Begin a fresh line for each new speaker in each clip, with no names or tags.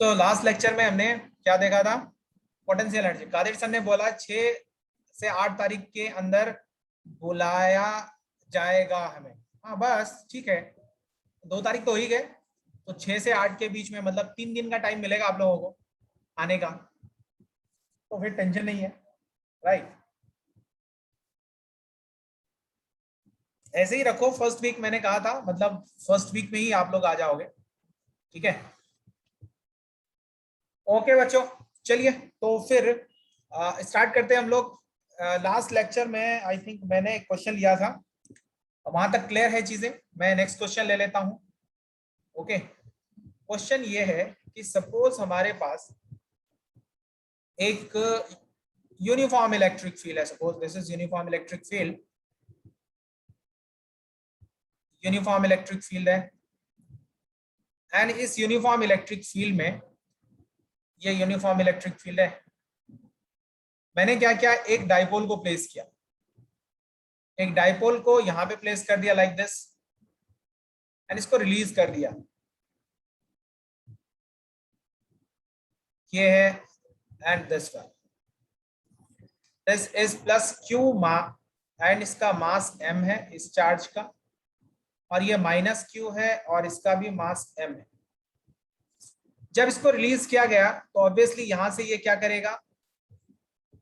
तो last lecture में हमने क्या देखा था, पोटेंशियल एनर्जी। कादिर सर ने बोला 6 से 8 तारीख के अंदर बुलाया जाएगा हमें। हाँ बस ठीक है, 2 तारीख तो हो ही गए, तो 6 से 8 के बीच में मतलब 3 दिन का टाइम मिलेगा आप लोगों को आने का, तो फिर टेंशन नहीं है, राइट। ऐसे ही रखो, फर्स्ट वीक मैंने कहा था, मतलब फर्स्ट वीक में ही आप लोग आ जाओगे, ठीक है। ओके बच्चों, चलिए तो फिर स्टार्ट करते हैं हम लोग। लास्ट लेक्चर में आई थिंक मैंने एक क्वेश्चन लिया था, वहां तक क्लियर है चीजें। मैं नेक्स्ट क्वेश्चन ले लेता हूं। ओके, क्वेश्चन ये है कि सपोज हमारे पास एक यूनिफॉर्म इलेक्ट्रिक फील्ड है। Suppose this is uniform electric field, uniform electric field है। एंड इस यूनिफॉर्म इलेक्ट्रिक फील्ड में, ये यूनिफॉर्म इलेक्ट्रिक फील्ड है, मैंने क्या किया, एक डाइपोल को प्लेस किया। एक डाइपोल को यहां पे प्लेस कर दिया लाइक दिस, एंड इसको रिलीज कर दिया। ये है and this one, this is plus Q मा, एंड इसका मास m है इस चार्ज का, और ये माइनस क्यू है और इसका भी मास m है। जब इसको रिलीज किया गया तो ऑब्वियसली यहां से ये क्या करेगा,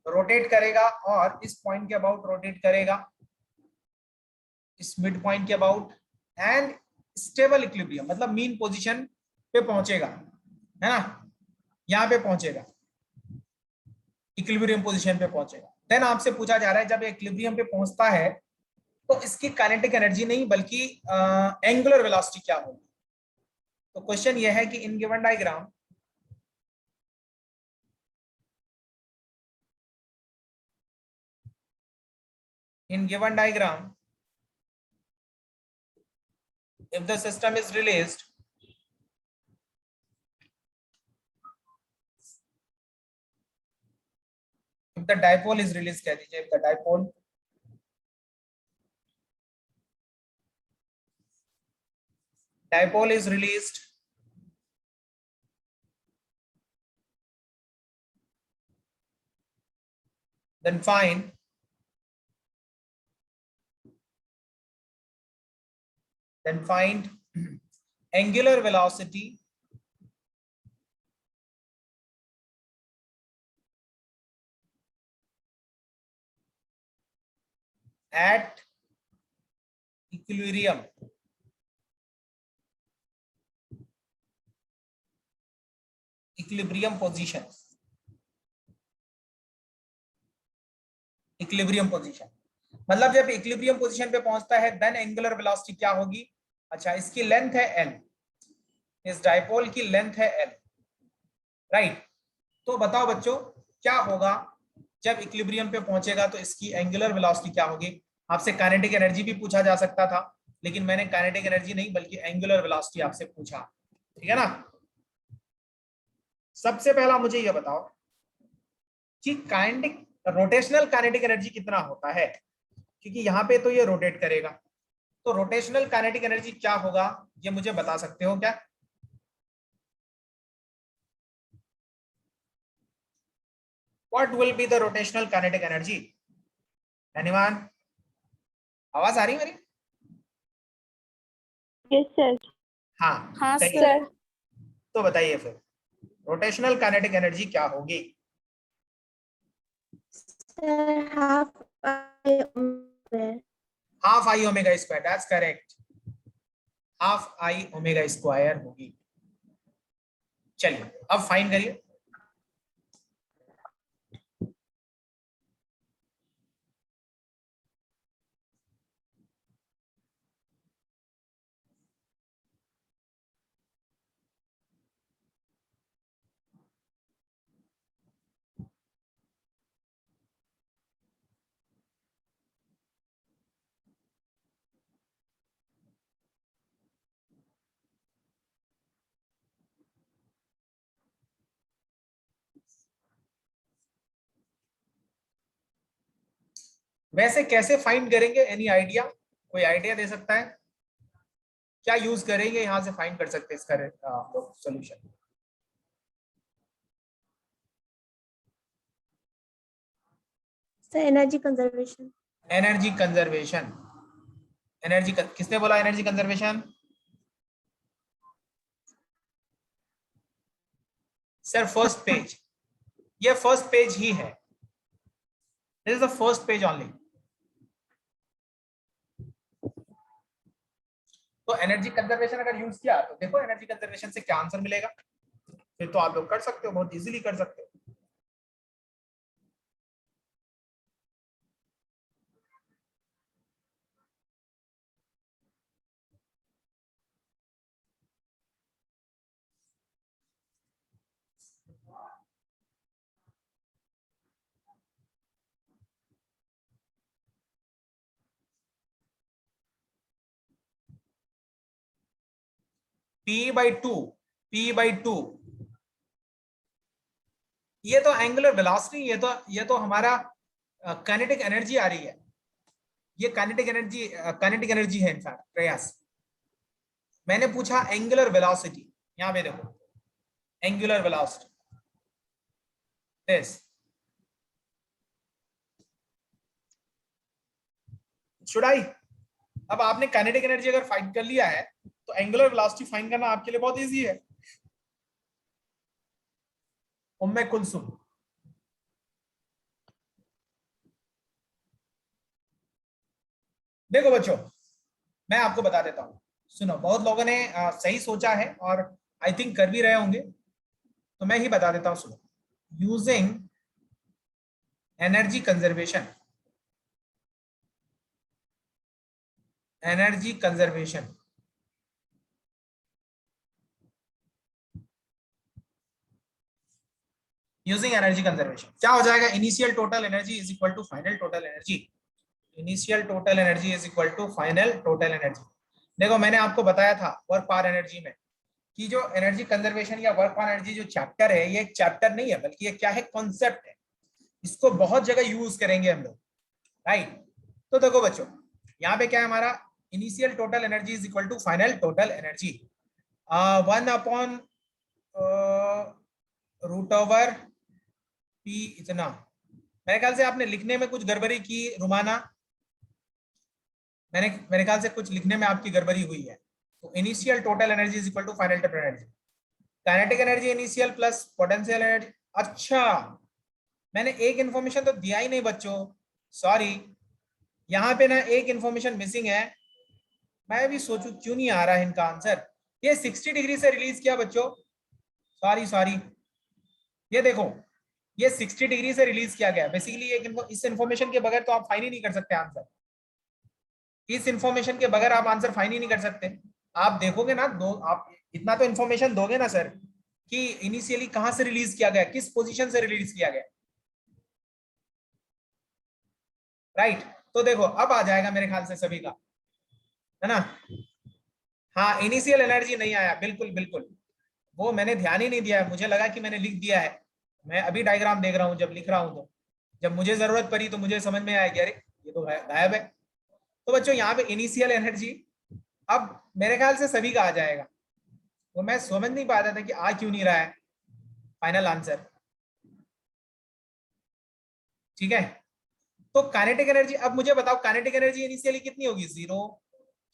रोटेट करेगा, और इस पॉइंट के अबाउट रोटेट करेगा, इस मिड पॉइंट के अबाउट, एंड स्टेबल इक्विलिब्रियम मतलब मीन पोजीशन पे पहुंचेगा, है ना, यहां पे पहुंचेगा, इक्विलिब्रियम पोजीशन पे पहुंचेगा। देन आपसे पूछा जा रहा है जब इक्विलिब्रियम पे पहुंचता है तो इसकी काइनेटिक एनर्जी नहीं बल्कि एंगुलर वेलोसिटी क्या होगी। तो क्वेश्चन ये है कि in given diagram, in given diagram, if the system is released, if the dipole is released, कह दीजिए, if the dipole is released, then find angular velocity at equilibrium, equilibrium position, equilibrium position मतलब जब equilibrium position पे पहुंचता है then angular velocity क्या होगी। अच्छा, इसकी लेंथ है l, इस डाइपोल की लेंथ है l, राइट। तो बताओ बच्चों क्या होगा जब इक्विलिब्रियम पे पहुंचेगा, तो इसकी एंगुलर वेलोसिटी क्या होगी। आपसे काइनेटिक एनर्जी भी पूछा जा सकता था, लेकिन मैंने काइनेटिक एनर्जी नहीं बल्कि एंगुलर वेलोसिटी आपसे पूछा, ठीक है ना। सबसे पहला मुझे ये बताओ कि काइनेटिक, रोटेशनल काइनेटिक एनर्जी कितना होता है, क्योंकि यहाँ पे तो ये रोटेट करेगा, तो रोटेशनल काइनेटिक एनर्जी क्या होगा ये मुझे बता सकते हो क्या। What will be the rotational kinetic energy, anyone, आवाज आ रही है मेरी।
Yes sir.
हाँ
हाँ
सही है।
सर।
तो बताइए फिर रोटेशनल काइनेटिक एनर्जी क्या होगी। Half I omega square, that's correct, half I omega square होगी। चलिए अब फाइन करिए। वैसे कैसे फाइंड करेंगे, एनी आइडिया, कोई आइडिया दे सकता है, क्या यूज करेंगे यहां से फाइंड कर सकते हैं इसका लोग solution.
Sir energy conservation.
Energy conservation, किसने बोला energy conservation? Sir first page, ये फर्स्ट पेज ही है, this is the first page only. तो एनर्जी कंजर्वेशन अगर यूज किया तो देखो एनर्जी कंजर्वेशन से क्या आंसर मिलेगा, फिर तो आप लोग कर सकते हो, बहुत इजीली कर सकते हो। P/2 ये तो एंगुलर वेलोसिटी, ये तो हमारा काइनेटिक एनर्जी आ रही है, ये काइनेटिक एनर्जी है इनफैक्ट प्रयास। मैंने पूछा एंगुलर वेलोसिटी, यहां पे देखो angular velocity this, should I? अब आपने काइनेटिक एनर्जी अगर फाइंड कर लिया है तो एंगुलर वेलोसिटी फाइंड करना आपके लिए बहुत इजी है। उम्मे कुलसुम, देखो बच्चों मैं आपको बता देता हूं, सुनो, बहुत लोगों ने सही सोचा है और आई थिंक कर भी रहे होंगे, तो मैं ही बता देता हूं, सुनो। Using energy conservation, energy conservation using energy conservation क्या हो जाएगा? Initial total energy is equal to final total energy, initial total energy is equal to final total energy. देखो मैंने आपको बताया था वर्क पावर एनर्जी में कि जो एनर्जी कंजर्वेशन या वर्क पावर एनर्जी जो चैप्टर है, ये एक चैप्टर नहीं है बल्कि ये क्या है, कॉन्सेप्ट है। इसको बहुत जगह यूज करेंगे हम लोग, राइट? तो देखो बच्चों यहाँ पे क्या है हमारा, initial total energy is equal to final total energy 1/√ओवर पी इतना। मेरे ख्याल से आपने लिखने में कुछ गड़बड़ी की रुमाना, मेरे ख्याल से कुछ लिखने में आपकी गड़बड़ी हुई है। तो initial total energy is equal to final total energy, kinetic energy initial plus potential energy. अच्छा मैंने एक इंफॉर्मेशन तो दिया ही नहीं बच्चों, सॉरी, यहाँ पे ना एक इंफॉर्मेशन मिसिंग है। मैं भी सोचूं क्यों नहीं आ रहा है इनका आंसर। ये 60 डिग्री से रिलीज किया बच्चों, सॉरी, ये देखो ये 60 डिग्री से रिलीज किया गया। बेसिकली इस इंफॉर्मेशन के बगैर तो आप फाइन ही नहीं कर सकते आंसर, इस इंफॉर्मेशन के बगैर आप आंसर फाइन ही नहीं कर सकते। आप देखोगे ना, दो आप इतना तो इंफॉर्मेशन दोगे ना सर कि इनिशियली कहां से रिलीज किया गया, किस पोजीशन से रिलीज किया गया, राइट? तो देखो अब आ जाएगा मेरे ख्याल से सभी का, है ना? हाँ इनिशियल एनर्जी नहीं आया, बिल्कुल बिल्कुल, वो मैंने ध्यान ही नहीं दिया है, मुझे लगा कि मैंने लिख दिया है। मैं अभी डायग्राम देख रहा हूँ, जब लिख रहा हूँ तो जब मुझे जरूरत पड़ी तो मुझे समझ में आया कि अरे ये तो गायब है। तो बच्चों यहाँ पे इनिशियल एनर्जी अब मेरे ख्याल से सभी का आ जाएगा, वो मैं समझ नहीं पा रहा था कि आ क्यों नहीं रहा है फाइनल आंसर, ठीक है? तो काइनेटिक एनर्जी, अब मुझे बताओ काइनेटिक एनर्जी इनिशियली कितनी होगी? 0,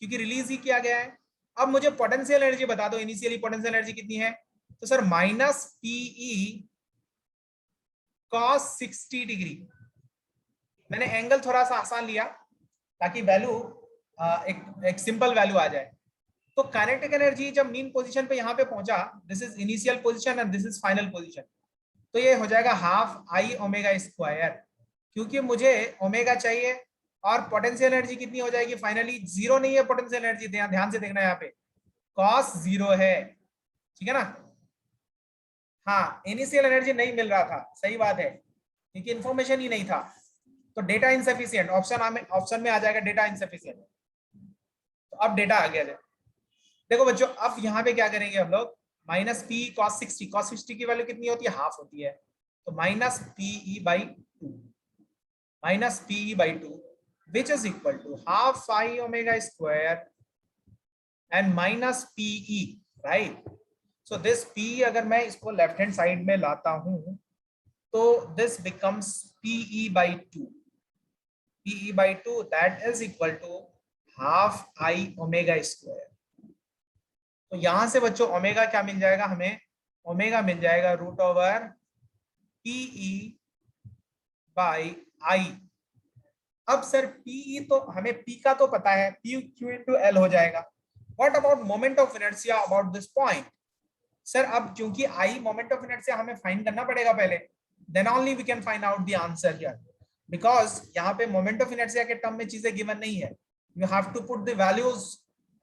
क्योंकि रिलीज ही किया गया है। अब मुझे पोटेंशियल एनर्जी बता दो, इनिशियली पोटेंशियल एनर्जी कितनी है? तो sir minus PE cos 60 degree. मैंने एंगल थोड़ा सा आसान लिया ताकि वैल्यू एक सिंपल वैल्यू आ जाए। तो काइनेटिक एनर्जी जब मीन पोजीशन पे यहाँ पे पहुंचा, this is initial position and this is final position, तो ये हो जाएगा हाफ आई ओमेगा स्क्वायर, क्योंकि मुझे ओमेगा चाहिए। और पोटेंशियल एनर्जी कितनी हो जाएगी फाइनली? 0 नहीं है पोटेंशियल एनर्जी, ध्यान से देखना यहाँ पे cos 0 है, ठीक है ना? हाँ इनिशियल एनर्जी नहीं मिल रहा था, सही बात है, क्योंकि इंफॉर्मेशन ही नहीं था। तो डेटा इनसफिशिएंट ऑप्शन में आ जाएगा डेटा इनसफिशिएंट। तो अब डेटा आ गया है। देखो बच्चों अब यहाँ पे क्या करेंगे हम लोग, माइनस पी cos 60 की वैल्यू कितनी होती है? हाफ होती है, तो minus पीई/2 which is equal to half phi omega square and minus PE, right? So this PE अगर मैं इसको लेफ्ट हैंड साइड में लाता हूं तो this becomes PE/2, PE by 2 that is equal to half I omega square. तो यहां से बच्चों ओमेगा क्या मिल जाएगा हमें, ओमेगा मिल जाएगा root over PE by I. अब सर PE तो हमें P का तो पता है, P Q into L हो जाएगा। What about moment of inertia about this point? Sir अब क्योंकि आई मोमेंट ऑफ इनर्शिया हमें फाइंड करना पड़ेगा पहले, then only we can find out the answer here, because यहाँ पे मोमेंट ऑफ इनर्शिया के टर्म में चीजें गिवन नहीं है। You have to put the values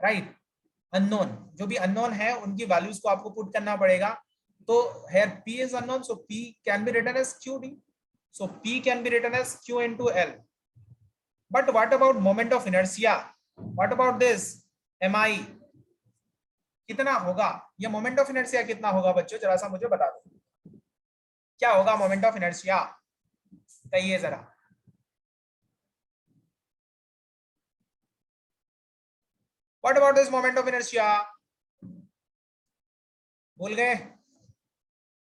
right, unknown जो भी अननोन है उनकी वैल्यूज को आपको पुट करना पड़ेगा। तो here P is unknown, so P can be written as QD, so P can be written as Q into L. But what about moment of inertia? What about this MI? कितना होगा ये moment of inertia, कितना होगा बच्चों जरा सा मुझे बता दो, क्या होगा मोमेंट ऑफ इनर्शिया, कहिए जरा। What about this moment of inertia, भूल गए?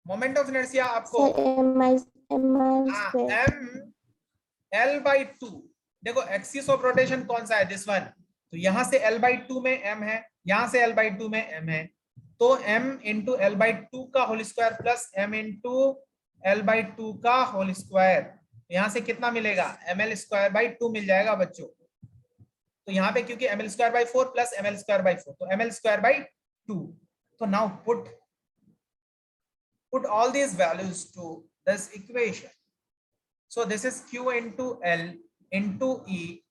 मोमेंट ऑफ इनर्शिया आपको एम एल बाई टू, देखो एक्सिस ऑफ रोटेशन कौन सा है, दिस वन, तो यहां से एल बाई टू में एम है, यहां से एल बाई टू में एम है, तो M into L by two का whole square plus M into L by two का होल स्क्वायर, यहां से कितना मिलेगा, M L square by two मिल जाएगा बच्चों। तो यहाँ पे क्योंकि M L square by four plus M L square by four, तो M L square by two. तो now put all these values to this equation. So this is Q into L into E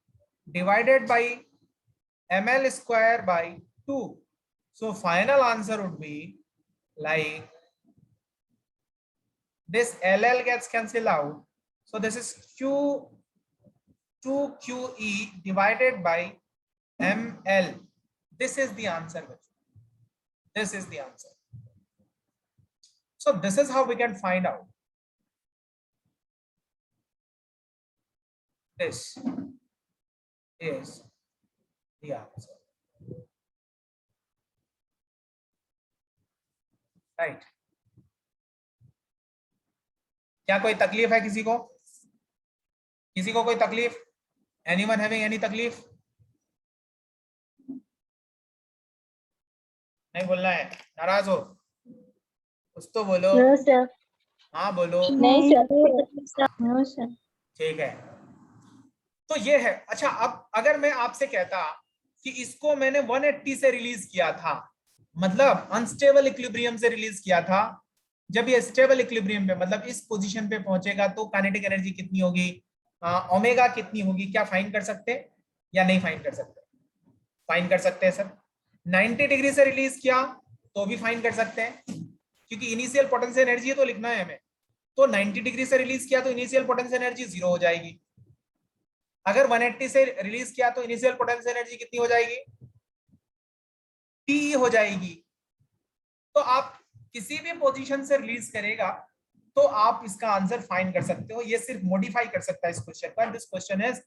divided by ml square by 2. So final answer would be like this, LL gets cancelled out. So this is Q 2QE divided by ml. This is the answer. This is the answer. So this is how we can find out. This is the answer. Right. क्या कोई तकलीफ है किसी को, किसी को कोई तकलीफ, एनीवन हैविंग एनी तकलीफ? नहीं बोलना है, नाराज हो कुछ तो बोलो।
No sir.
हाँ बोलो।
नहीं सर। No sir.
ठीक है, तो ये है। अच्छा अब अगर मैं आपसे कहता कि इसको मैंने 180 से रिलीज किया था, मतलब अनस्टेबल इक्विलिब्रियम से रिलीज किया था, जब ये स्टेबल इक्विलिब्रियम पे मतलब इस पोजीशन पे पहुंचेगा तो काइनेटिक एनर्जी कितनी होगी, ओमेगा कितनी होगी, क्या फाइंड कर सकते हैं या नहीं फाइंड कर सकते? फाइंड कर सकते हैं सर। 90 डिग्री से रिलीज किया तो भी फाइंड कर सकते हैं, क्योंकि इनिशियल पोटेंशियल एनर्जी तो लिखना है हमें, तो 90 डिग्री से रिलीज किया तो इनिशियल पोटेंशियल एनर्जी 0 हो जाएगी। अगर 180 से रिलीज किया तो इनिशियल पोटेंशियल एनर्जी कितनी हो जाएगी, पी हो जाएगी। तो आप किसी भी पोजीशन से रिलीज करेगा तो आप इसका आंसर फाइंड कर सकते हो, ये सिर्फ मॉडिफाई कर सकता है इस क्वेश्चन को। This question is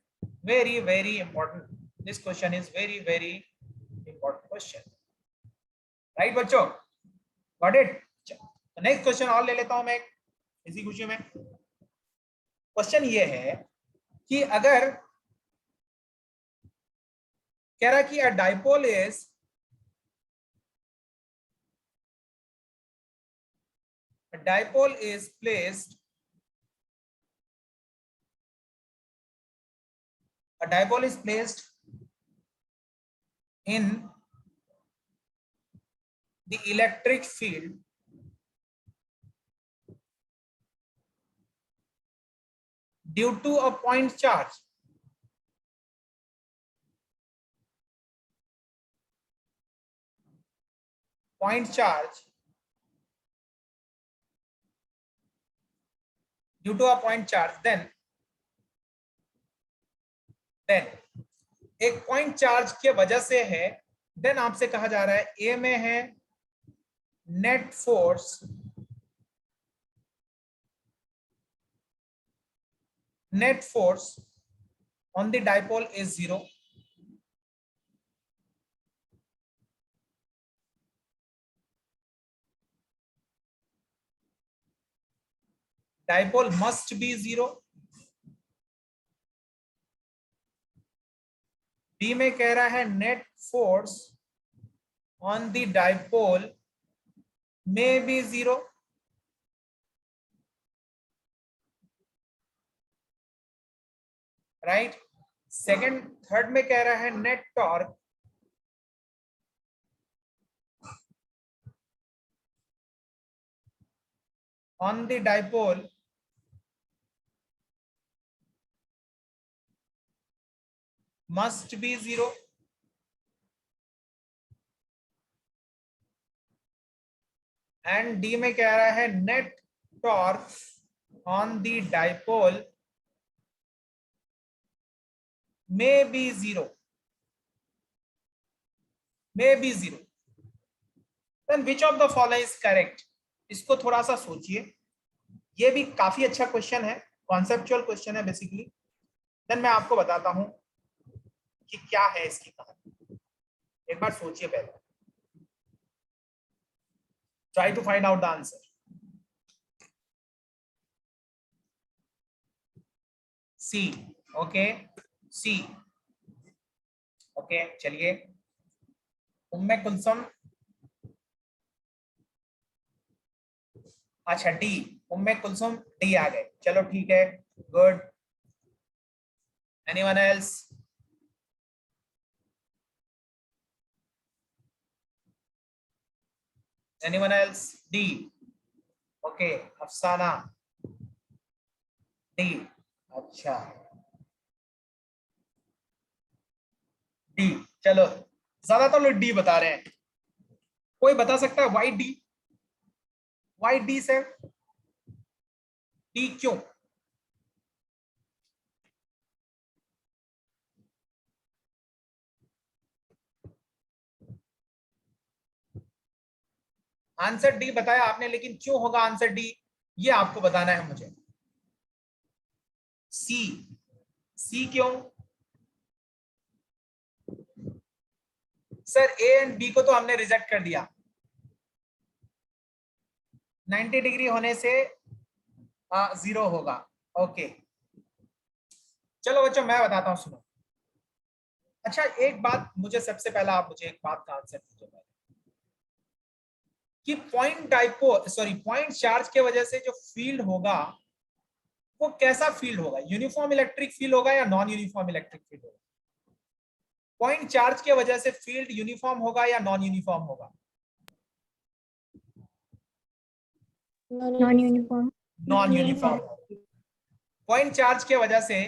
very very important, this question is very very important question, right बच्चों, गॉट इट? नेक्स्ट क्वेश्चन और ले लेता हूं मैं इसी खुशी में। क्वेश्चन ये है कि अगर कह रहा कि अ dipole is placed, a dipole is placed in the electric field due to a point charge. Point charge due to a point charge, then एक पॉइंट चार्ज की वजह से है, देन आपसे कहा जा रहा है ए में है net force, net force on the dipole is 0. Dipole must be 0. D में कह रहा है net force on the dipole may be zero. Right. Second third में कह रहा है net torque on the dipole must be zero. And D में कह रहा है net torque on the dipole may be zero, may be zero. Then which of the following is correct? इसको थोड़ा सा सोचिए, ये भी काफी अच्छा क्वेश्चन है, कॉन्सेप्चुअल क्वेश्चन है बेसिकली। देन मैं आपको बताता हूं कि क्या है इसकी कहानी। एक बार सोचिए पहले, try to find out the answer. C, okay, C, okay. चलिए, उम्मे कुलसुम, अच्छा डी, उम्मे कुलसुम डी आ गए, चलो ठीक है, good. Anyone else? Anyone else? D, okay. Afsana D, अच्छा डी। चलो, ज्यादातर लोग डी बता रहे हैं। कोई बता सकता है वाई डी? वाई डी से डी क्यों? आंसर डी बताया आपने, लेकिन क्यों होगा आंसर डी, ये आपको बताना है मुझे। सी, सी क्यों? सर ए एंड बी को तो हमने रिजेक्ट कर दिया, 90 डिग्री होने से जीरो होगा। ओके, चलो बच्चों मैं बताता हूं, सुनो। अच्छा एक बात, मुझे सबसे पहला आप मुझे एक बात का आंसर दीजिए कि point dipole, sorry point charge के वजह से जो फील्ड होगा वो कैसा फील्ड होगा? यूनिफॉर्म इलेक्ट्रिक फील्ड होगा या नॉन यूनिफॉर्म इलेक्ट्रिक फील्ड होगा? पॉइंट चार्ज के वजह से फील्ड यूनिफॉर्म होगा या नॉन यूनिफॉर्म होगा?
Non uniform.
Non uniform. Point charge के वजह से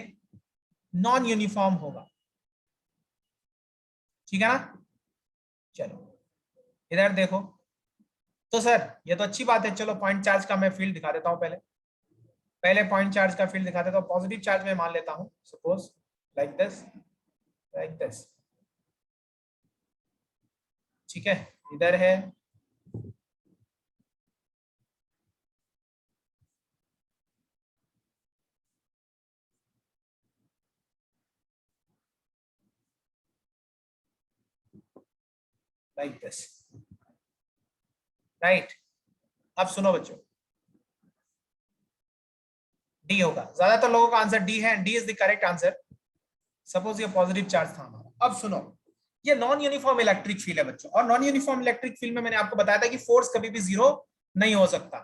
नॉन यूनिफॉर्म होगा, ठीक है ना? चलो इधर देखो, तो सर ये तो अच्छी बात है, चलो पॉइंट चार्ज का मैं फील्ड दिखा देता हूं। पहले पहले पॉइंट चार्ज का फील्ड दिखा देता हूं। पॉजिटिव चार्ज में मान लेता हूं, suppose like this, like this, ठीक है। इधर है, लाइक दिस, राइट। अब सुनो बच्चों, डी होगा, ज्यादातर लोगों का आंसर डी है, D is the correct answer. Suppose ये पॉजिटिव चार्ज था हमारा। अब सुनो, ये नॉन यूनिफॉर्म इलेक्ट्रिक फील्ड है बच्चों, और नॉन यूनिफॉर्म इलेक्ट्रिक फील्ड में मैंने आपको बताया था कि फोर्स कभी भी जीरो नहीं हो सकता।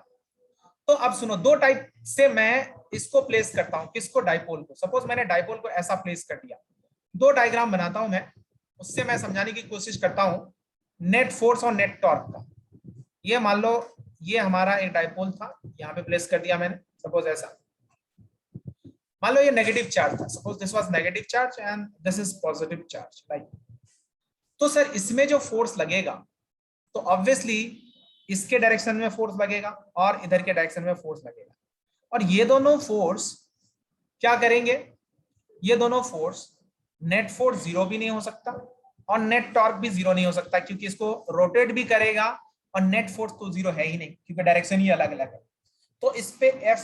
तो अब सुनो, दो टाइप से मैं इसको प्लेस करता हूं। किसको? डाइपोल को। सपोज मैंने डाइपोल को ऐसा प्लेस कर दिया, दो डायग्राम बनाता हूं मैं, उससे मैं समझाने की कोशिश करता हूं नेट फोर्स और नेट टॉर्क का। ये मान लो ये हमारा एक डाइपोल था, यहाँ पे प्लेस कर दिया मैंने, सपोज ऐसा। मान लो ये नेगेटिव चार्ज था, suppose this was negative charge and this is positive charge, like. तो सर इसमें जो फोर्स लगेगा, तो ऑब्वियसली इसके डायरेक्शन में फोर्स लगेगा और इधर के डायरेक्शन में फोर्स लगेगा, और ये दोनों फोर्स क्या करेंगे? ये दोनों फोर्स, नेट फोर्स जीरो भी नहीं हो सकता और नेट टॉर्क भी जीरो नहीं हो सकता, क्योंकि इसको रोटेट भी करेगा और नेट फोर्स तो जीरो है ही नहीं, क्योंकि डायरेक्शन ही अलग अलग है। तो इस पे एफ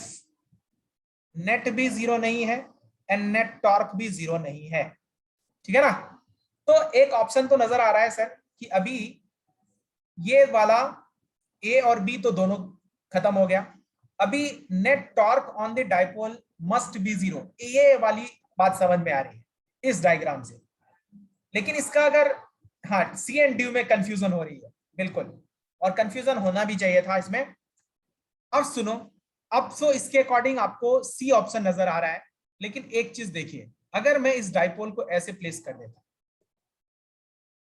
नेट भी जीरो नहीं है एंड नेट टॉर्क भी जीरो नहीं है, ठीक है ना? तो एक ऑप्शन तो नजर आ रहा है सर कि अभी ये वाला ए और बी तो दोनों खत्म हो गया, अभी net torque on the dipole must be zero, ये वाली बात समझ में आ रही है इस डायग्राम से। लेकिन इसका अगर हाँ सी एंड डी में कंफ्यूजन हो रही है बिल्कुल, और कंफ्यूजन होना भी चाहिए था इसमें। अब सुनो, अब सो इसके अकॉर्डिंग आपको सी ऑप्शन नजर आ रहा है, लेकिन एक चीज देखिए, अगर मैं इस डाइपोल को ऐसे प्लेस कर देता,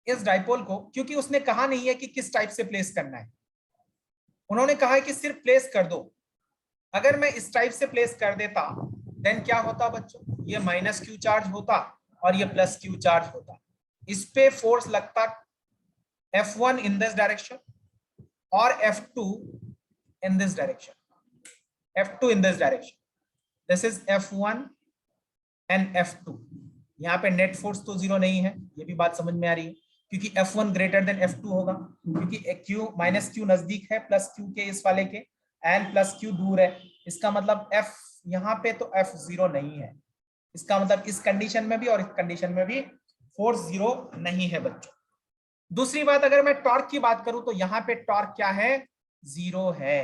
इस डाइपोल को, क्योंकि उसने कहा नहीं है कि किस टाइप से प्लेस करना है, उन्होंने कहा है कि सिर्फ प्लेस कर दो। अगर मैं इस टाइप से प्लेस कर देता देन क्या होता बच्चों, ये माइनस क्यू चार्ज होता और ये प्लस क्यू चार्ज होता, इस पे फोर्स लगता F1 इन दिस डायरेक्शन और F2 in this direction, F2 in this direction, this is F1 and F2। यहाँ पे नेट फोर्स तो जीरो नहीं है, ये भी बात समझ में आ रही है, क्योंकि F1 ग्रेटर देन F2 होगा, क्योंकि Q माइनस क्यू नजदीक है प्लस क्यू के इस वाले के, एंड प्लस क्यू दूर है, इसका मतलब F यहाँ पे तो F0 नहीं है, इसका मतलब इस कंडीशन में भी और इस कंडीशन में भी फोर्स जीरो नहीं है बच्चों। दूसरी बात, अगर मैं टॉर्क की बात करूं तो यहाँ पे टॉर्क क्या है, जीरो है।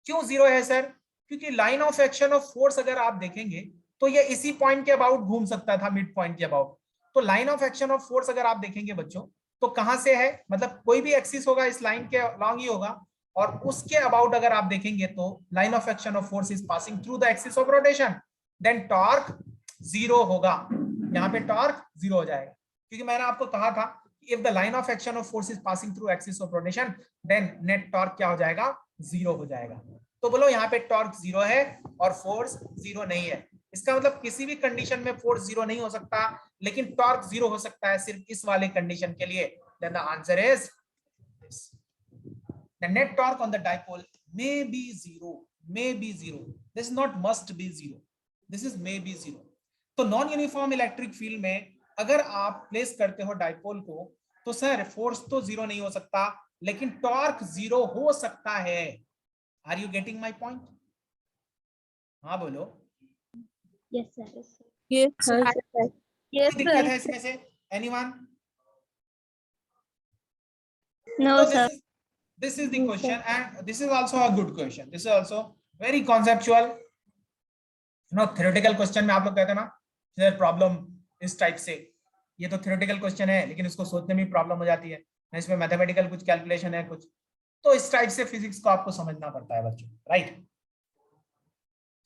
क्यों जीरो है सर, क्योंकि line of action of force अगर आप देखेंगे तो ये इसी पॉइंट के अबाउट घूम सकता था, मिड पॉइंट के अबाउट। तो line of action of force अगर आप देखेंगे बच्चों तो कहां से है, मतलब कोई भी एक्सिस होगा इस लाइन के लॉन्ग ही होगा, और उसके अबाउट अगर आप देखेंगे तो line of action of force is passing through the axis of rotation, then torque zero होगा, यहाँ पे टॉर्क जीरो हो जाएगा, क्योंकि मैंने आपको कहा था if the line of action of force is passing through axis of rotation then net torque क्या हो जाएगा, जीरो हो जाएगा। तो बोलो यहाँ पे टॉर्क जीरो है और फोर्स जीरो नहीं है, इसका मतलब किसी भी कंडीशन में फोर्स जीरो नहीं हो सकता, लेकिन टॉर्क जीरो हो सकता है सिर्फ इस वाले कंडीशन के लिए। then the answer is this. The net torque on the dipole may be zero, this is not must be zero, this is may be zero। तो नॉन यूनिफॉर्म इलेक्ट्रिक फील्ड में अगर आप प्लेस करते हो dipole को तो sir force तो zero नहीं हो सकता, लेकिन टॉर्क जीरो हो सकता है। Are you getting my point? हाँ बोलो।
Yes, sir.
Yes, sir.
Yes,
कोई दिक्कत
sir.
है इसमें से? Anyone?
No,
So
sir.
this is the
Yes,
question,
sir.
and this is also a good question, this is also very conceptual, theoretical question में आप लोग कहते हैं ना प्रॉब्लम इस टाइप से, ये तो थ्योरेटिकल क्वेश्चन है लेकिन इसको सोचने में प्रॉब्लम हो जाती है, इसमें मैथमेटिकल कुछ कैलकुलेशन है कुछ, तो इस टाइप से फिजिक्स को आपको समझना पड़ता है बच्चों, right.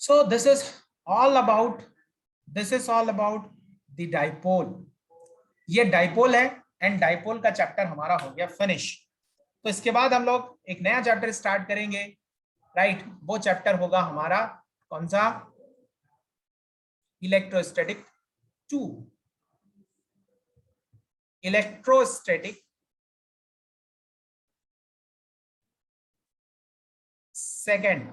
So this is all about the dipole, ये डाइपोल है, एंड डाइपोल का चैप्टर हमारा हो गया फिनिश। तो इसके बाद हम लोग एक नया चैप्टर स्टार्ट करेंगे, राइट, वो चैप्टर होगा हमारा कौन सा, इलेक्ट्रोस्टैटिक 2, इलेक्ट्रोस्टैटिक सेकंड।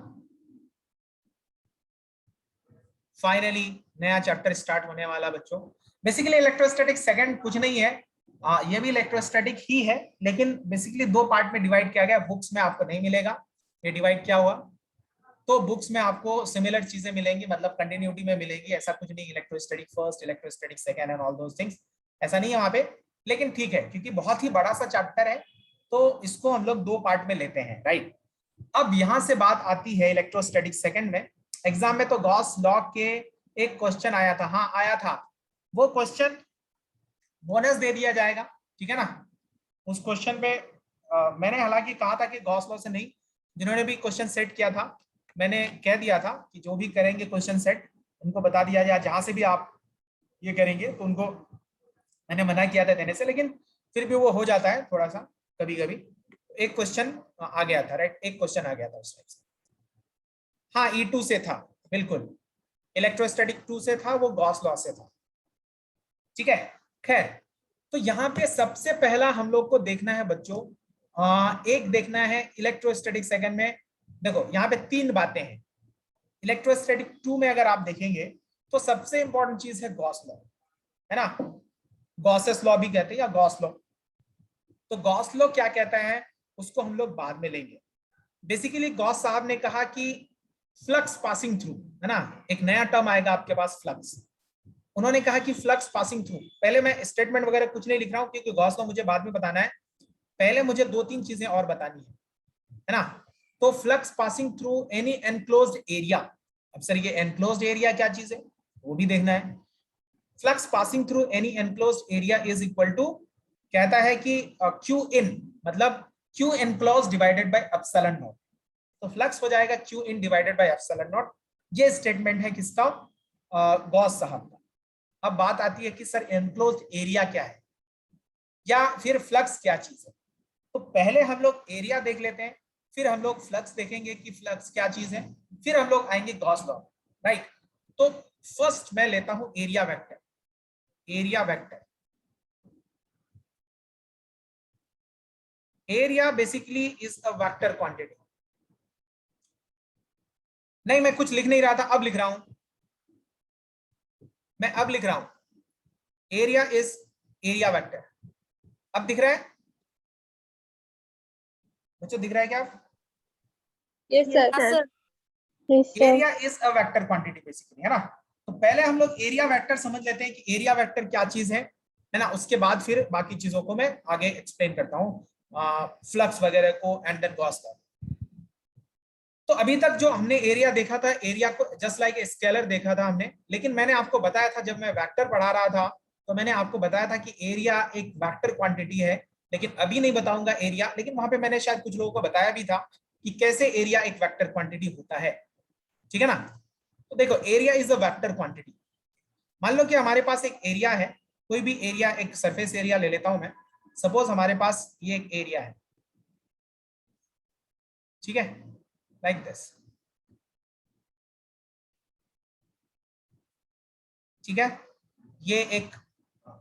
फाइनली नया चैप्टर स्टार्ट होने वाला बच्चों। बेसिकली इलेक्ट्रोस्टैटिक सेकंड कुछ नहीं है, ये भी इलेक्ट्रोस्टैटिक ही है, लेकिन बेसिकली दो पार्ट में डिवाइड किया गया, बुक्स में आपको नहीं मिलेगा ये डिवाइड किया हुआ, तो बुक्स में आपको सिमिलर चीजें मिलेंगी, मतलब कंटिन्यूटी में मिलेगी, ऐसा कुछ नहीं electrostatic first electrostatic second and all those things, ऐसा नहीं है वहां पे, लेकिन ठीक है क्योंकि बहुत ही बड़ा सा चैप्टर है तो इसको हम लोग दो पार्ट में लेते हैं, राइट। अब यहां से बात आती है इलेक्ट्रोस्टैटिक सेकंड में, एग्जाम में तो गॉस लॉ के एक क्वेश्चन आया था, हाँ आया था, वो क्वेश्चन बोनस दे दिया जाएगा, ठीक है ना। उस क्वेश्चन पे मैंने हालांकि कहा था कि गॉस लॉ से नहीं, जिन्होंने भी क्वेश्चन सेट किया था मैंने कह दिया था कि जो भी करेंगे क्वेश्चन सेट उनको बता दिया जाए, जहां से भी आप ये करेंगे तो उनको मैंने मना किया था देने से, लेकिन फिर भी वो हो जाता है थोड़ा सा कभी कभी। एक क्वेश्चन आ गया था, राइट, एक क्वेश्चन आ गया था उस टाइप से, हाँ E2 से था, बिल्कुल इलेक्ट्रोस्टैटिक 2 से था, वो गॉस लॉ से था, ठीक है। खैर, तो यहाँ पे सबसे पहला हम लोग को देखना है बच्चों, एक देखना है इलेक्ट्रोस्टैटिक सेकंड में, देखो यहाँ पे तीन बातें हैं। इलेक्ट्रोस्टैटिक 2 में अगर आप देखेंगे तो सबसे इंपॉर्टेंट चीज है गॉस लॉ, है ना, गॉसेस लॉ भी कहते हैं या गॉस लॉ। तो गॉस लॉ क्या कहता है उसको हम लोग बाद में लेंगे। बेसिकली गॉस साहब ने कहा कि फ्लक्स पासिंग थ्रू, है ना, एक नया टर्म आएगा आपके पास फ्लक्स, उन्होंने कहा कि फ्लक्स पासिंग थ्रू, पहले मैं स्टेटमेंट वगैरह कुछ नहीं लिख रहा हूं क्योंकि गॉस लॉ मुझे बाद में बताना है, पहले मुझे दो तीन चीजें और बतानी है ना। तो flux passing through any enclosed area, अब सर ये एनक्लोज्ड एरिया क्या चीज है वो भी देखना है, flux passing through any enclosed area is equal to, कहता है कि क्यू इन मतलब Q enclose divided by epsilon naught. तो फ्लक्स हो जाएगा Q in divided by epsilon naught. ये स्टेटमेंट है किसका, गॉस साहब का। अब बात आती है कि सर एनक्लोज्ड एरिया क्या है या फिर फ्लक्स क्या चीज है। तो पहले हम लोग एरिया देख लेते हैं, फिर हम लोग फ्लक्स देखेंगे कि फ्लक्स क्या चीज है, फिर हम लोग आएंगे गॉस लॉ, राइट। तो फर्स्ट मैं लेता हूं area vector. Area vector, area basically is a vector quantity. नहीं, मैं कुछ लिख नहीं रहा था, अब लिख रहा हूं, मैं अब लिख रहा हूं। Area is area vector. अब दिख रहा है बच्चों, दिख रहा है क्या?
Yes, sir.
Yes, sir.
Yes, sir.
Area is a vector quantity basically, है ना। तो पहले हम लोग एरिया वेक्टर समझ लेते हैं कि एरिया वेक्टर क्या चीज है ना। उसके बाद फिर बाकी चीजों को मैं आगे एक्सप्लेन करता हूँ, फ्लक्स वगैरह को एंड देन गॉस लॉ। तो अभी तक जो हमने एरिया देखा था, एरिया को जस्ट लाइक स्केलर देखा था हमने, लेकिन मैंने आपको बताया था जब मैं वेक्टर पढ़ा रहा था, तो मैंने आपको बताया था कि एरिया एक वेक्टर क्वांटिटी है। लेकिन अभी नहीं बताऊंगा एरिया, लेकिन वहां पे मैंने शायद कुछ लोगों को बताया भी था कि कैसे एरिया एक वेक्टर क्वांटिटी होता है, ठीक है ना। तो देखो, area is a vector quantity. मान लो कि हमारे पास एक एरिया है, कोई भी एरिया, एक सरफेस एरिया ले लेता हूं मैं। सपोज हमारे पास ये एक एरिया है, ठीक है, लाइक दिस, ठीक है। ये एक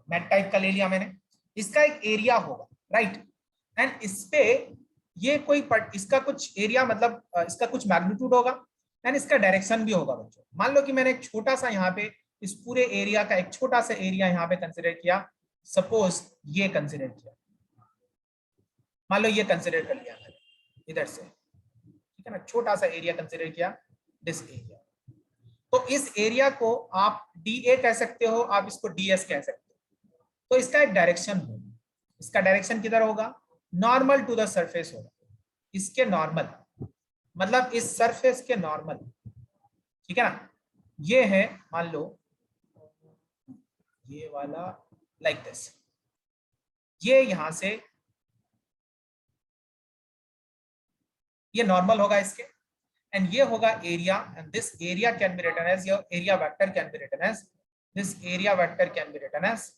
मैट टाइप का ले लिया मैंने, इसका एक एरिया होगा, राइट। एंड इस पे ये कोई इसका कुछ एरिया मतलब इसका कुछ मैग्नीट्यूड होगा एंड इसका डायरेक्शन भी होगा बच्चों। मान लो कि मैंने एक छोटा सा यहाँ पे इस पूरे एरिया का एक छोटा सा एरिया यहाँ पे कंसिडर किया, सपोज ये कंसिडर किया, मान लो ये कंसिडर कर लिया मैंने इधर से, ठीक है ना, छोटा सा एरिया कंसिडर किया, दिस एरिया। तो इस एरिया को आप DA कह सकते हो, आप इसको DS कह सकते हो। तो इसका एक डायरेक्शन होगा, इसका डायरेक्शन किधर होगा, नॉर्मल टू द सरफेस होगा, इसके नॉर्मल, मतलब इस सरफेस के नॉर्मल, ठीक है ना। ये है मान लो ये वाला, लाइक दिस, ये यहां से ये नॉर्मल होगा इसके, एंड ये होगा area, and this area can be written as, your area vector can be written as, this area vector can be written as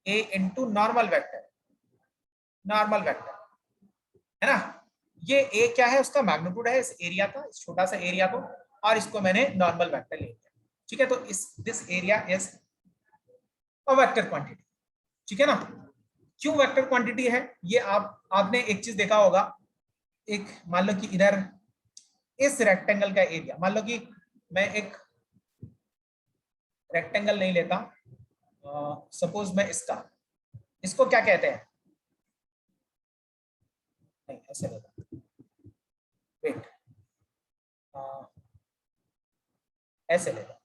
A into normal vector, normal vector, है ना। ये A क्या है, उसका मैग्नीट्यूड है इस एरिया का, इस छोटा सा एरिया को, और इसको मैंने नॉर्मल वेक्टर ले लिया, ठीक है। तो इस this area is a vector quantity, ठीक है ना। क्यों वेक्टर क्वांटिटी है ये आपने एक चीज देखा होगा, एक मान लो कि इधर इस रेक्टेंगल का एरिया, मान लो कि मैं एक रेक्टेंगल नहीं लेता, सपोज मैं इसको क्या कहते हैं, नहीं ऐसे लेता, वेट, ऐसे लेता,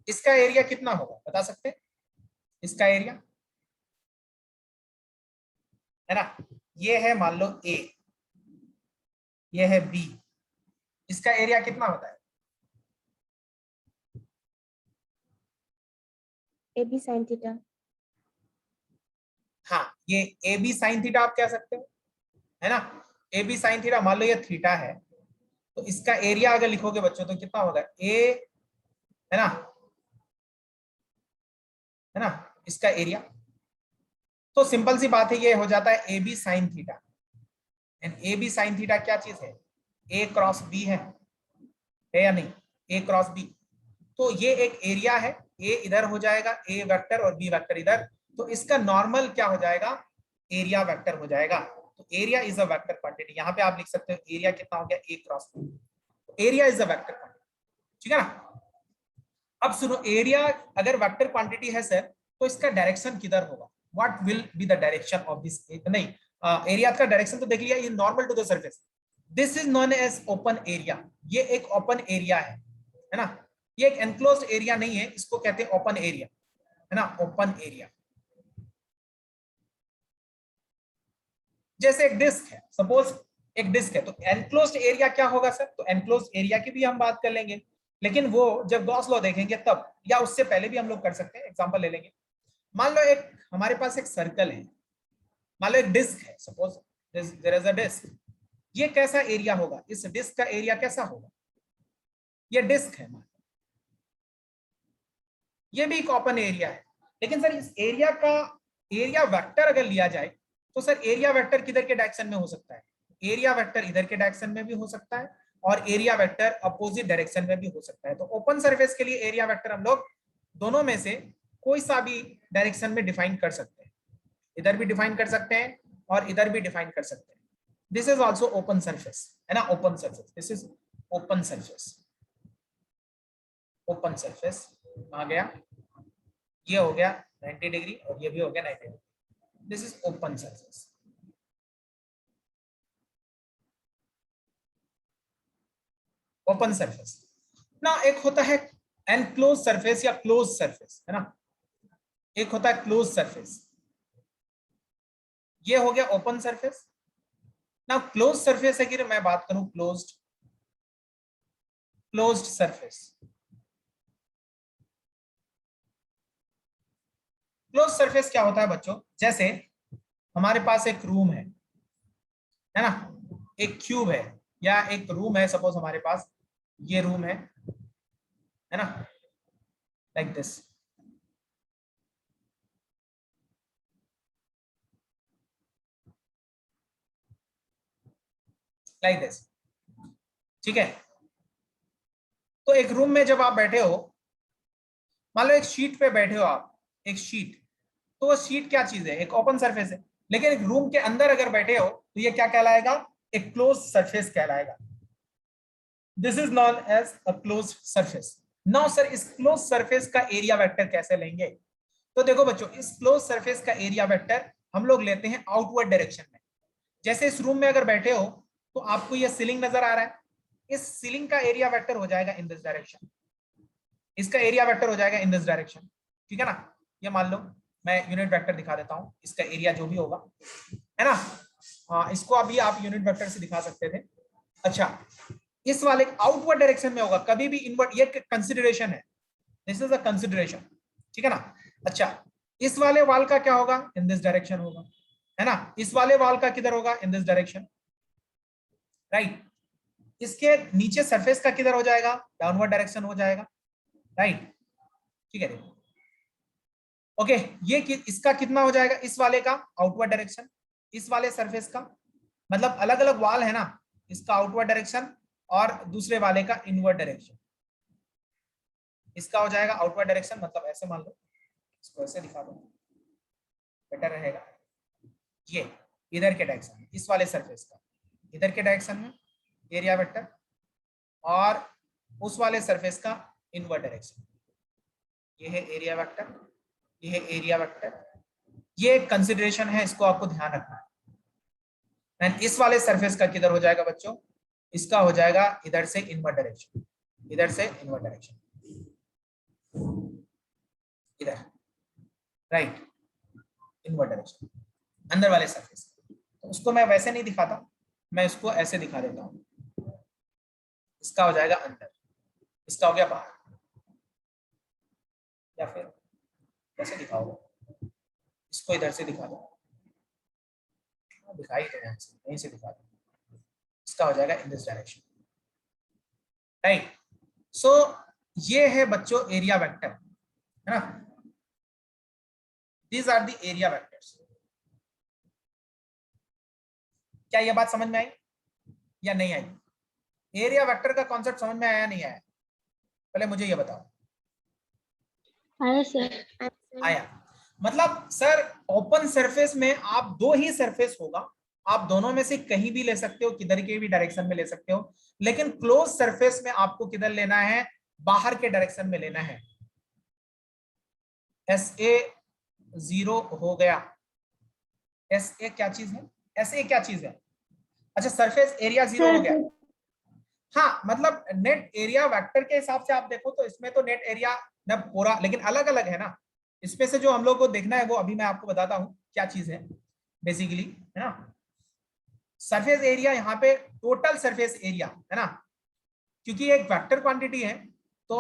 इसका एरिया कितना होगा बता सकते हैं, इसका एरिया, है ना। ये है मान लो A, ये है B, इसका एरिया कितना होता है,
AB sin theta.
हाँ, ये AB साइन थीटा आप कह सकते हो, है ना। AB साइन थीटा, मान लो ये थीटा है, तो इसका एरिया अगर लिखोगे बच्चों तो कितना होगा, A, है ना, है ना, इसका एरिया। तो सिंपल सी बात है, ये हो जाता है AB sine theta, and AB sine theta क्या चीज है, A क्रॉस B है या नहीं, A क्रॉस B। तो ये एक एरिया है, A इधर हो जाएगा, A वेक्टर और B वेक्टर इधर, तो इसका नॉर्मल क्या हो जाएगा, एरिया वेक्टर हो जाएगा। तो area is a vector quantity, यहाँ पे आप लिख सकते हो एरिया कितना हो गया, A cross B, area is a vector quantity, ठीक है ना। अब सुनो, एरिया अगर वेक्टर क्वांटिटी है सर, तो इसका डायरेक्शन किधर होगा, what will be the direction of this, नहीं एरिया का डायरेक्शन तो देख लिया, ये normal to the surface, this is known as open area, ये एक ओपन एरिया है ना। ये एक एनक्लोज्ड एरिया नहीं है, इसको कहते हैं ओपन एरिया, है ना, ओपन एरिया। जैसे एक डिस्क है, सपोज एक डिस्क है, तो एनक्लोज्ड एरिया क्या होगा सर? तो एनक्लोज्ड एरिया की भी हम बात कर लेंगे, लेकिन वो जब गॉस लॉ देखेंगे तब, या उससे पहले भी हम लोग कर सकते हैं। एग्जांपल ले लेंगे, मान लो एक हमारे पास एक सर्कल है, मान लो एक डिस्क है, suppose there is a disc. ये कैसा एरिया होगा? इस डिस्क का एरिया कैसा होगा? ये डिस्क है, ये भी एक ओपन एरिया है, लेकिन सर इस एरिया का एरिया वेक्टर अगर लिया जाए तो सर एरिया वेक्टर किधर के डायरेक्शन में हो सकता है? एरिया वेक्टर इधर के डायरेक्शन में भी हो सकता है और एरिया वेक्टर अपोजिट डायरेक्शन में भी हो सकता है। तो ओपन सरफेस के लिए एरिया वेक्टर हम लोग दोनों में से कोई सा भी डायरेक्शन में डिफाइन कर सकते हैं, इधर भी डिफाइन कर सकते हैं और इधर भी डिफाइन कर सकते हैं। This is also open surface, है ना, open surface, this is open surface. Open surface आ गया, ये हो गया 90 डिग्री और ये भी हो गया 90 degree, this is open surface. Open surface ना, एक होता है एनक्लोज सरफेस या क्लोज सरफेस, है ना, एक होता है क्लोज सरफेस, ये हो गया ओपन सरफेस ना। क्लोज सरफेस है कि मैं बात करूं क्लोज्ड सरफेस। क्लोज सरफेस क्या होता है बच्चों? जैसे हमारे पास एक रूम है ना, एक क्यूब है या एक रूम है, सपोज हमारे पास ये रूम है ना, लाइक दिस, लाइक दिस, ठीक है। तो एक रूम में जब आप बैठे हो, मान लो एक शीट पे बैठे हो आप, एक शीट, तो वो शीट क्या चीज है? एक ओपन सरफेस है। लेकिन एक रूम के अंदर अगर बैठे हो तो ये क्या कहलाएगा? एक क्लोज सरफेस कहलाएगा। This is known as a close surface. Now sir इस क्लोज सरफेस का एरिया वेक्टर कैसे लेंगे? तो देखो बच्चों, इस क्लोज सरफेस का एरिया वेक्टर हम लोग लेते हैं आउटवर्ड डायरेक्शन में। जैसे इस रूम में अगर बैठे हो तो आपको ये सीलिंग नजर आ रहा है, इस सीलिंग का एरिया वेक्टर हो जाएगा इन दिस डायरेक्शन, इसका एरिया वेक्टर हो जाएगा इन दिस डायरेक्शन, ठीक है ना। ये मान लो मैं यूनिट वेक्टर दिखा देता हूं, इसका एरिया जो भी होगा, है ना। हाँ, इसको अभी आप यूनिट वेक्टर से दिखा सकते थे। अच्छा, इस वाले आउटवर्ड डायरेक्शन में होगा, कभी भी इनवर्ट, ये कंसिडरेशन है, दिस इज अ कंसिडरेशन, ठीक है ना। अच्छा, इस वाले वाल का क्या होगा? इन दिस डायरेक्शन होगा, है ना। इस वाले वाल का किधर होगा? इन दिस डायरेक्शन, राइट। इसके नीचे सरफेस का किधर हो जाएगा? डाउनवर्ड डायरेक्शन हो जाएगा, राइट, ठीक है। ओके, ये इसका कितना हो जाएगा? इस वाले का आउटवर्ड डायरेक्शन, इस वाले सरफेस का, मतलब अलग अलग वाल है ना, इसका आउटवर्ड डायरेक्शन और दूसरे वाले का इनवर्ड डायरेक्शन। इसका हो जाएगा आउटवर्ड डायरेक्शन, मतलब ऐसे मान लो, इसको ऐसे दिखा दो बेटर रहेगा। ये इधर के डायरेक्शन में, इस वाले सरफेस का इधर के डायरेक्शन में एरिया वेक्टर, और उस वाले सरफेस का इनवर्ड डायरेक्शन, ये है एरिया वेक्टर, ये है एरिया वेक्टर। ये एक कंसिडरेशन है, इसको आपको ध्यान रखना है। एंड इस वाले सरफेस का किधर हो जाएगा बच्चों? इसका हो जाएगा इधर से इनवर्ड डायरेक्शन, इधर से इनवर्ड डायरेक्शन, इधर, राइट, इनवर्ड डायरेक्शन अंदर वाले सरफेस। तो उसको मैं वैसे नहीं दिखाता, मैं इसको ऐसे दिखा देता हूं। इसका हो जाएगा अंदर, इसका हो गया बाहर, या फिर कैसे दिखाओगे? इसको इधर से दिखा दो, दिखाई तो यहाँ से, यहीं से दिखा दो। इसका हो जाएगा in this direction, right. So ये है बच्चों एरिया वेक्टर, है ना। These are the area vectors. क्या ये बात समझ में आई या नहीं आई? एरिया वेक्टर का कॉन्सेप्ट समझ में आया नहीं आया? पहले मुझे ये बताओ।
आया सर।
आया, मतलब सर ओपन सरफेस में आप दो ही सरफेस होगा, आप दोनों में से कहीं भी ले सकते हो, किधर के भी डायरेक्शन में ले सकते हो, लेकिन क्लोज सरफेस में आपको किधर लेना है? बाहर के डायरेक्शन में लेना है। SA 0 हो गया। SA क्या चीज है? SA क्या चीज है? अच्छा, सरफेस एरिया 0 हो गया। हाँ, मतलब नेट एरिया वेक्टर के हिसाब से आप देखो तो इसमें तो नेट एरिया न पूरा, लेकिन अलग अलग है ना। इसमें से जो हम लोग को देखना है वो अभी मैं आपको बताता हूँ क्या चीज है बेसिकली, है ना। सरफेस एरिया यहाँ पे टोटल सरफेस एरिया है ना, क्योंकि ये एक वेक्टर क्वांटिटी है तो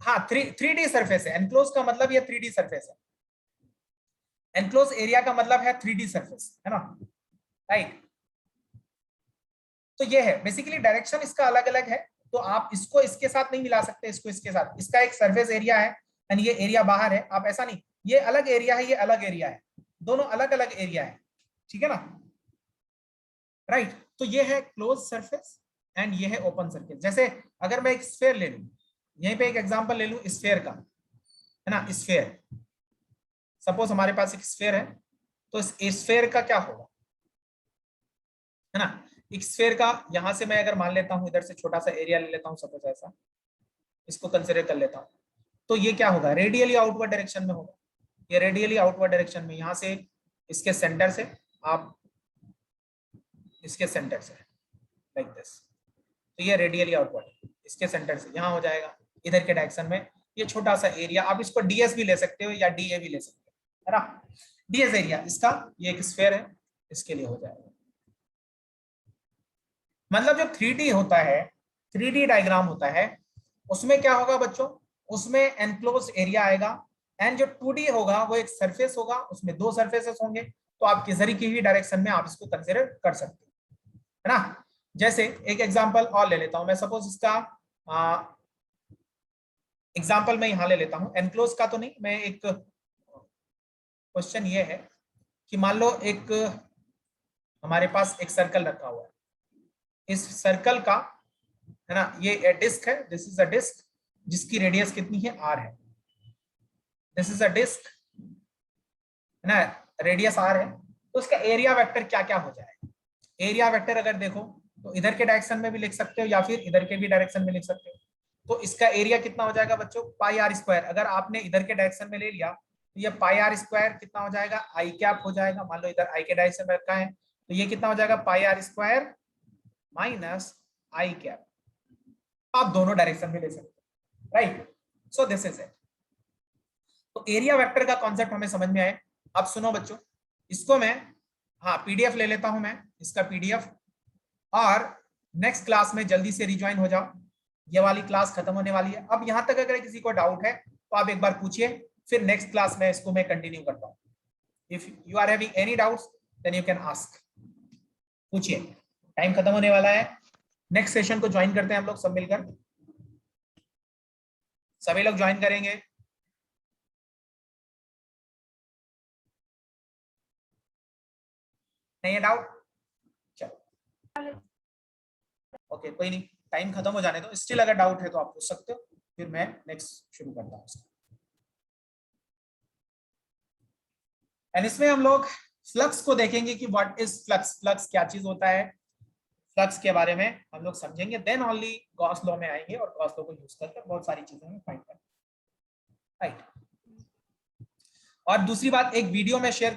हाँ 3D सरफेस है। एनक्लोज का मतलब ये 3D सरफेस है, एनक्लोज एरिया का मतलब है 3D सरफेस, है ना, राइट। तो ये है बेसिकली डायरेक्शन इसका अलग अलग है, तो आप इसको इसके साथ नहीं मिला सकते, इसको इसके साथ। इसका एक सरफेस एरिया है एंड ये एरिया बाहर है, आप ऐसा नहीं, ये अलग एरिया है, ये अलग एरिया है, दोनों अलग अलग एरिया है, ठीक है ना, राइट। तो ये है क्लोज सरफेस एंड ये है ओपन सरफेस। जैसे अगर मैं एक स्फीयर ले लूं, यहीं पे एक एग्जांपल ले लूं स्फीयर का, है ना, स्फीयर, सपोज हमारे पास एक स्फीयर है, तो इस स्फीयर का क्या होगा, है ना, एक स्फीयर का यहां से मैं अगर मान लेता हूं, इधर से छोटा सा एरिया ले लेता हूं, सपोज ऐसा, इसको कंसिडर कर लेता हूं, तो ये क्या होगा, रेडियली आउटवर्ड डायरेक्शन में होगा। ये रेडियली आउटवर्ड डायरेक्शन में, यहां से इसके सेंटर से आप इसके सेंटर से लाइक दिस, तो ये रेडियली आउटवर्ड इसके सेंटर से यहां हो जाएगा इधर के डायरेक्शन में। ये छोटा सा एरिया, आप इसको डीएस भी ले सकते हो या डीए भी ले सकते हो, है ना, डीएस एरिया इसका, ये एक स्फीयर है, इसके लिए हो जाएगा। मतलब जो 3D होता है, 3D डायग्राम होता है, उसमें क्या होगा बच्चों, उसमें एनक्लोज एरिया आएगा एंड जो 2D होगा वो एक सरफेस होगा, उसमें दो सरफेसेस होंगे, तो आप किसी भी डायरेक्शन में आप इसको कंसीडर कर सकते हो, है ना। जैसे एक एग्जांपल और ले लेता हूं मैं, सपोज इसका एग्जांपल मैं यहां ले लेता हूं, एनक्लोज का तो नहीं, मैं एक क्वेश्चन ये है कि मान लो एक हमारे पास एक सर्कल रखा हुआ है, इस सर्कल का, है ना, ये डिस्क है, दिस इज अ डिस्क जिसकी रेडियस कितनी है, r है, दिस इज अ डिस्क, है ना, रेडियस r है, तो उसका एरिया वेक्टर क्या क्या हो जाएगा। एरिया वेक्टर अगर देखो तो इधर के डायरेक्शन में भी लिख सकते हो या फिर इधर के भी डायरेक्शन में लिख सकते हो, तो इसका एरिया कितना हो जाएगा बच्चों, पाई आर स्क्वायर। अगर आपने इधर के डायरेक्शन में ले लिया तो ये पाई आर स्क्वायर कितना हो जाएगा, आई कैप हो जाएगा, मान लो इधर आई के डायरेक्शन में रखा है, तो ये कितना हो जाएगा, pi r square minus i cap. आप दोनों डायरेक्शन में ले सकते हो, right. So this is it. तो एरिया वेक्टर का कॉन्सेप्ट हमें समझ में आए। अब सुनो बच्चों, इसको मैं हाँ पीडीएफ ले लेता हूं मैं, इसका पीडीएफ, और नेक्स्ट क्लास में जल्दी से रिज्वाइन हो जाओ, ये वाली क्लास खत्म होने वाली है। अब यहां तक अगर किसी को डाउट है तो आप एक बार पूछिए, फिर नेक्स्ट क्लास में इसको मैं कंटिन्यू करता हूं। If you are having any doubts then you can ask, पूछिए, टाइम खत्म होने वाला है। नेक्स्ट सेशन को ज्वाइन करते हैं हम लोग सब मिलकर, सभी लोग ज्वाइन करेंगे। नहीं है डाउट, चलो ओके, कोई नहीं, टाइम खत्म हो जाने दो, स्टिल अगर डाउट है तो आप पूछ सकते हो, फिर मैं नेक्स्ट शुरू करता हूँ। एंड इसमें हम लोग फ्लक्स को देखेंगे कि व्हाट इज फ्लक्स, फ्लक्स क्या चीज होता है, फ्लक्स के बारे में हम लोग समझेंगे, देन ओनली गॉस लॉ में आएंगे और गॉस लॉ को यूज करके बहुत सारी चीजें हमें फाइंड करनी, राइट। और दूसरी बात, एक वीडियो में शेयर